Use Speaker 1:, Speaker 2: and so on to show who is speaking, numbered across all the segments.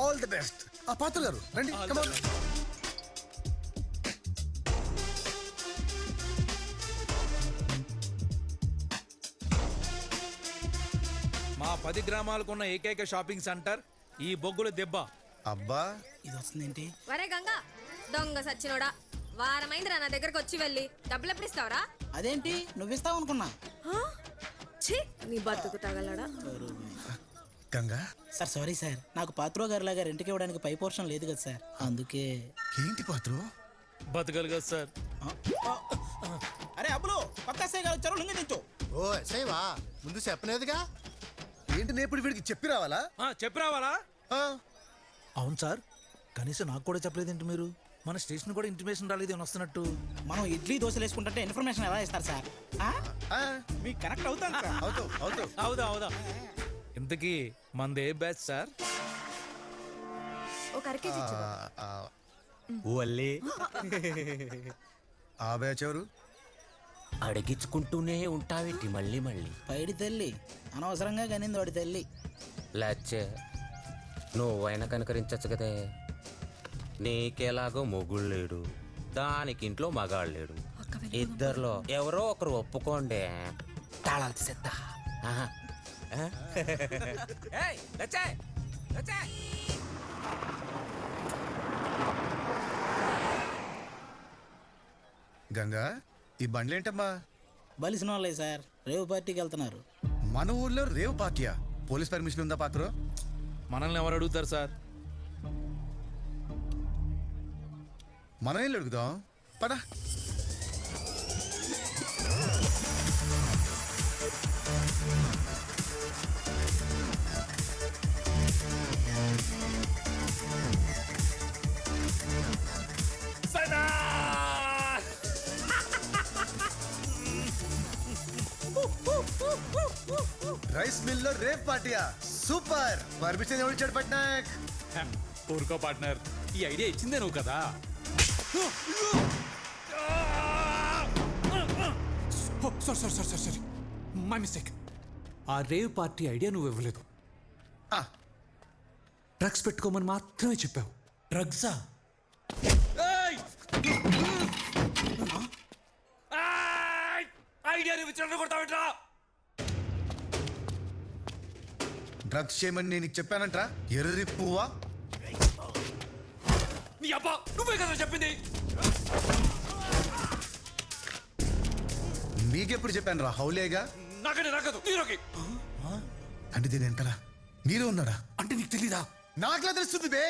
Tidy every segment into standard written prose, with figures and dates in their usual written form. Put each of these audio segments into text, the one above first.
Speaker 1: All the best. ఆ పాత్ర గారు రండి. Come on.
Speaker 2: మా 10 గ్రామాలకున్న ఏకైక షాపింగ్ సెంటర్ ఈ బొగ్గుల దెబ్బ.
Speaker 1: అబ్బా
Speaker 3: ఇది వస్తుందేంటి?
Speaker 4: వరే గంగా దొంగ సచ్చినోడా, వారమైందిరా నా దగ్గరకు వచ్చి వెళ్ళి డబ్బులు ఎప్పుడు ఇస్తావరా?
Speaker 3: అదేంటి నువ్విస్తావు అనుకున్నా.
Speaker 4: ఛీ, నీ బతుకు తగలడా.
Speaker 1: గంగా
Speaker 3: సార్ సారీ సార్, నాకు పాత్రో గారి లాగా రెంట్కి ఇవ్వడానికి పై పోర్షన్ లేదు కదా సార్, అందుకే.
Speaker 1: ఏంటి పాత్ర?
Speaker 2: బతకలు కదా సార్.
Speaker 3: అరే అబ్బులు, కొత్త ఎస్ఐ గారు వచ్చారు, లింగ దించు.
Speaker 5: ఓ ఎస్ఐవా, ముందు చెప్పలేదుగా.
Speaker 1: ఏంటి నేను ఇప్పుడు వీడికి చెప్పి రావాలా?
Speaker 2: చెప్పి రావాలా?
Speaker 6: అవును సార్, కనీసం నాకు కూడా చెప్పలేదేంటి మీరు? మన స్టేషన్ కూడా ఇంటిమేషన్ రాలేదు అని వస్తున్నట్టు.
Speaker 3: మనం ఇడ్లీ దోశలు వేసుకుంటుంటే ఇన్ఫర్మేషన్ ఎలా ఇస్తారు సార్? మీకు కనెక్ట్ అవుతాను సార్.
Speaker 2: అవుదా అవుదా. ఇంతకీ మనది ఏ బ్యాచ్ సార్?
Speaker 4: ఒక అరకేజీ
Speaker 1: ఆ బ్యాచ్ ఎవరు?
Speaker 7: అడిగించుకుంటూనే ఉంటావేటి మళ్ళీ మళ్ళీ.
Speaker 3: పైడి తల్లి అనవసరంగా కనింది వాడి తల్లి.
Speaker 7: లేచే నువ్వైనా కనుకరించచ్చు కదే. నీకెలాగో మొగుడు లేడు, దానికి ఇంట్లో మగాడు లేడు. ఇద్దరిలో ఎవరో ఒకరు ఒప్పుకోండి, తాళాలు తీసేద్దా.
Speaker 1: గంగా ఈ బండ్లేంటమ్మా?
Speaker 3: బలిసిన వాళ్ళే సార్, రేవు పార్టీకి వెళ్తున్నారు.
Speaker 1: మన ఊర్లో రేవ్ పార్టీయా? పోలీస్ పర్మిషన్ ఉందా పాత్ర?
Speaker 2: మనల్ని ఎవరు అడుగుతారు సార్?
Speaker 1: మనం ఏం అడుగుదాం పదా. రైస్ మిల్ లో రేవ్ పార్టీయా? సూపర్. పర్మిషన్ ఎవరు ఇచ్చాడు పట్నాయక్?
Speaker 2: ఊరుకో పార్ట్నర్, ఈ ఐడియా ఇచ్చిందే నువ్వు కదా. Sorry my mistake. ఆ రేవ్ పార్టీ ఐడియా నువ్వు ఇవ్వలేదు, డ్రగ్స్ పెట్టుకోమని మాత్రమే చెప్పావు.
Speaker 6: డ్రగ్సా?
Speaker 2: ఐడియా నువ్వు ఇచ్చిన కొడతావేట్రా?
Speaker 1: డ్రగ్స్ చేయమని నేను చెప్పానంట్రా ఎర్రి పువ్వా?
Speaker 2: నీ అబ్బా నువ్వే కదా చెప్పింది.
Speaker 1: మీకెప్పుడు చెప్పాను రా హౌలేగా?
Speaker 2: నాకంటే నాకదు నీరోకి.
Speaker 1: అంటే దీని వెనకాల నీరు ఉన్నాడా?
Speaker 2: అంటే నీకు తెలీదా?
Speaker 1: నాకులా తెలుస్తుంది బే.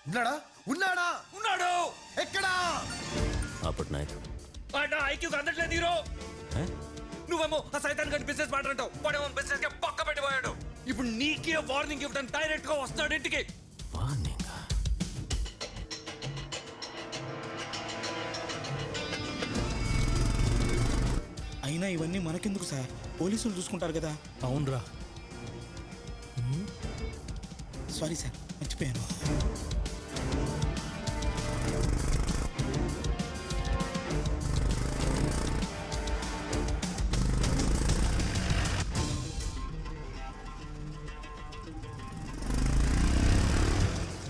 Speaker 1: ఉన్నాడా? ఉన్నాడా?
Speaker 2: ఉన్నాడు.
Speaker 1: ఎక్కడా?
Speaker 7: అప్పుడు నాయకు
Speaker 2: ఐక్యూ అందట్లేదు హీరో. నువ్వేమో ఆ సైతాన్ గడి బిజినెస్ మాట్లాడతావు, వాడేమో బిజినెస్ కి పక్క పెట్టిపోయాడు. ఇప్పుడు నీకే వార్నింగ్ ఇవ్వడానికి డైరెక్ట్ గా వస్తాడు ఇంటికి.
Speaker 3: అయినా ఇవన్నీ మనకెందుకు సార్, పోలీసులు చూసుకుంటారు కదా.
Speaker 6: అవునరా.
Speaker 3: సారీ సార్, మర్చిపోయాను.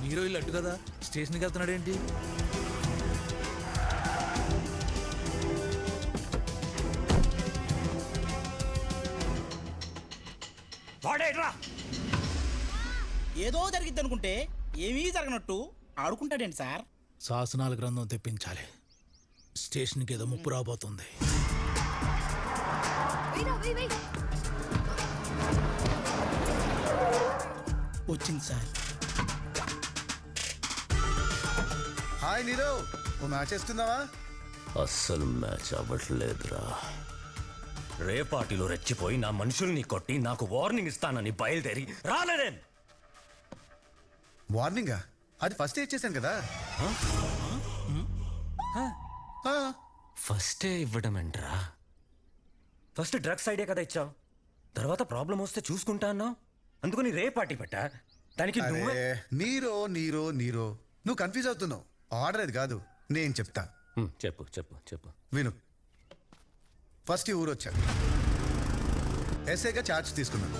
Speaker 6: హీరో ఇల్లు అట్టు కదా, స్టేషన్కి వెళ్తున్నాడు ఏంటి?
Speaker 3: ఏదో జరిగిద్ది అనుకుంటే ఏమీ జరగనట్టు ఆడుకుంటాడేంటి సార్?
Speaker 6: శాసనాల గ్రంథం తెప్పించాలి, స్టేషన్కి ఏదో ముప్పు రాబోతుంది.
Speaker 3: వచ్చింది సార్.
Speaker 1: హాయ్ నీరో, ఓ మ్యాచ్ వేస్తున్నావా?
Speaker 7: అస్సలు మ్యాచ్ అవ్వట్లేదురా. రే పార్టీలో రెచ్చిపోయి నా మనుషుల్ని కొట్టి నాకు వార్నింగ్ ఇస్తానని బయలుదేరి రాలేదే.
Speaker 1: వార్నింగా? అది ఫస్ట్ ఇచ్చేసాను కదా.
Speaker 7: ఫస్టే ఇవ్వడం ఏంట్రా? ఫస్ట్ డ్రగ్స్ ఐడియా కదా ఇచ్చావు, తర్వాత ప్రాబ్లం వస్తే చూసుకుంటా అన్నావు, అందుకని రే పార్టీ పెట్టా. దానికి
Speaker 1: నీరో నీరో నీరో నువ్వు కన్ఫ్యూజ్ అవుతున్నావు. ఆర్డర్ అది కాదు, నేను చెప్తా.
Speaker 7: చెప్పు చెప్పు చెప్పు.
Speaker 1: విను. ఫస్ట్ ఈ ఊరు వచ్చాను, ఎస్ఐగా ఛార్జ్ తీసుకున్నాను.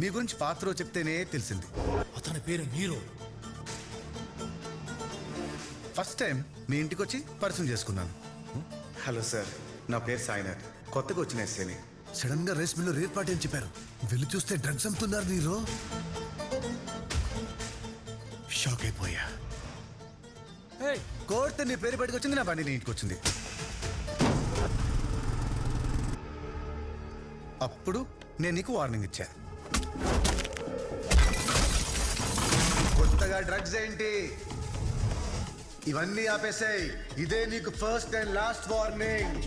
Speaker 1: మీ గురించి పాత్ర చెప్తేనే తెలిసింది.
Speaker 6: అతని పేరు నీరో.
Speaker 1: ఫస్ట్ టైం మీ ఇంటికి వచ్చి పరిచయం చేసుకున్నాను. హలో సార్, నా పేరు సాయినాథ్, కొత్తగా వచ్చిన ఎస్ఏని.
Speaker 8: సడన్ గా రేస్ మిల్లు రేట్ పార్టీ అని చెప్పారు. వెళ్ళి చూస్తే డ్రగ్స్ అమ్ముతున్నారు నీరో. షాక్ అయిపోయా.
Speaker 1: కోర్టు నీ పేరు బయటకు వచ్చింది, నా బండి నీ ఇంటికి వచ్చింది. అప్పుడు నేను నీకు వార్నింగ్ ఇచ్చా. కొత్తగా డ్రగ్స్ ఏంటి, ఇవన్నీ ఆపేసాయి. ఇదే నీకు ఫస్ట్ అండ్ లాస్ట్ వార్నింగ్.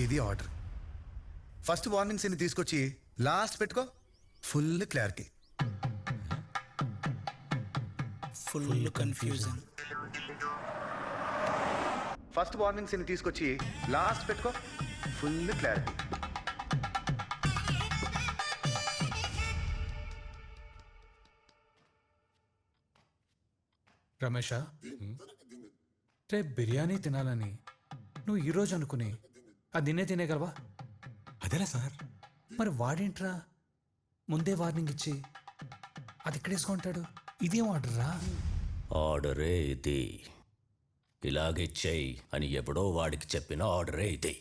Speaker 1: ఇది ఆర్డర్. ఫస్ట్ వార్నింగ్స్ ని తీసుకొచ్చి లాస్ట్ పెట్టుకో. Full clarity.
Speaker 3: Full confusion.
Speaker 1: First warnings ని తీసుకొచ్చి లాస్ట్ పెట్టుకో. Full clarity.
Speaker 9: రమేష, రేపు బిర్యానీ తినాలని నువ్వు ఈరోజు అనుకుని అది నిన్నే తినేగలవా?
Speaker 2: అదేలా సార్?
Speaker 9: మరి వాడేంట్రా ముందే వార్నింగ్ ఇచ్చి అది ఇక్కడేసుకుంటాడు? ఇదేం ఆర్డర్ రా?
Speaker 7: ఆర్డరే ఇది. ఇలాగే చెయ్యి అని ఎప్పుడో వాడికి చెప్పిన ఆర్డరే ఇది.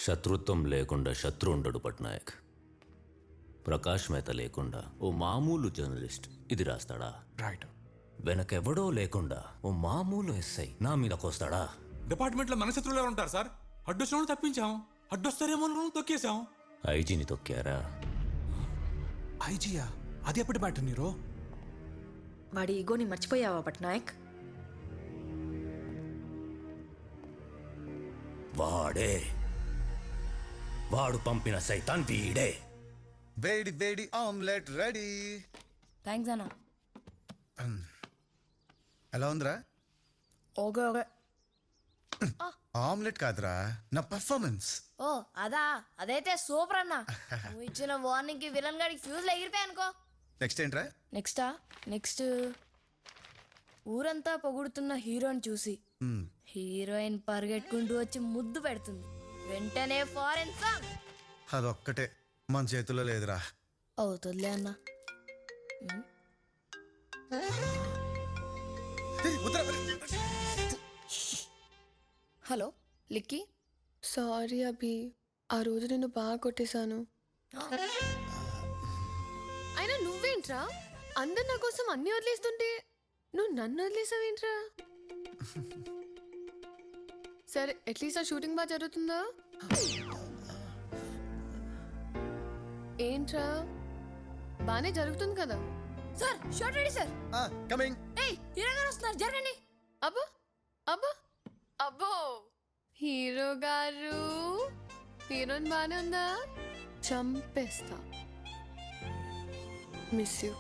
Speaker 7: శత్రుత్వం లేకుండా శత్రు ఉండడు పట్నాయక్. ప్రకాష్ మేత లేకుండా ఓ మామూలు జర్నలిస్ట్ ఇది రాస్తాడా?
Speaker 9: రైట్.
Speaker 7: వెనకెవడో లేకుండా ఓ మామూలు ఎస్ఐ నా మీదకొస్తాడా?
Speaker 2: డిపార్ట్మెంట్లో మన శత్రువులు ఉంటారు సార్. అడ్డొచ్చిన తప్పించాం, అడ్డొస్తారేమో తొక్కేశాం.
Speaker 7: ఐజీని తొక్కారా?
Speaker 9: ఐజియా? అది ఎప్పటి బ్యాటర్ నీరో?
Speaker 10: వాడి ఈగోని మర్చిపోయావా పట్నాయక్?
Speaker 7: వాడు పంపిన సైతాన్ వీడే.
Speaker 1: వేడి వేడి ఆమ్లెట్ రెడీ.
Speaker 10: థ్యాంక్స్ అన్న.
Speaker 1: ఎలా ఉందిరా?
Speaker 10: Okay okay.
Speaker 1: ఆమ్లెట్ కాదురా, నా పర్ఫార్మెన్స్.
Speaker 10: ఓ అదా, అదైతే సూపర్ అన్న. నువ్వు ఇచ్చిన వార్నింగ్ కి విలన్ గాడికి ఫ్యూజ్ ఎగిరిపోయా అనుకో.
Speaker 1: నెక్స్ట్ ఏంట్రా?
Speaker 10: నెక్స్ట్ ఊరంతా పొగుడుతున్న హీరోని చూసి హీరోయిన్ పరిగెట్టుకుంటూ వచ్చి ముద్దు పెడుతుంది. వెంటనే ఫారెన్ సాంగ్.
Speaker 1: అదొక్కటే మన చేతుల్లో లేదురా.
Speaker 10: అవుతుందిలే అన్న. హలో లిక్కీ.
Speaker 11: సారీ అభి, ఆ రోజు నిన్ను బాగా కొట్టేశాను. అయినా నువ్వేంట్రా అందరు నా కోసం అన్ని వదిలేస్తుంటే నువ్వు నన్ను వదిలేసావేంట్రా? సరే, అట్లీస్ట్ ఆ షూటింగ్ బాగా జరుగుతుందా? ఏంట్రా బానే జరుగుతుంది కదా?
Speaker 10: Sir short ready sir.
Speaker 1: Coming.
Speaker 10: ఏయ్ హీరో గారు వస్తున్నారు, జరగండి.
Speaker 11: అబ్బో అబ్బో అబ్బో, హీరో గారు. హీరోయిన్ బానే ఉందా? చంపేస్తా. Miss you.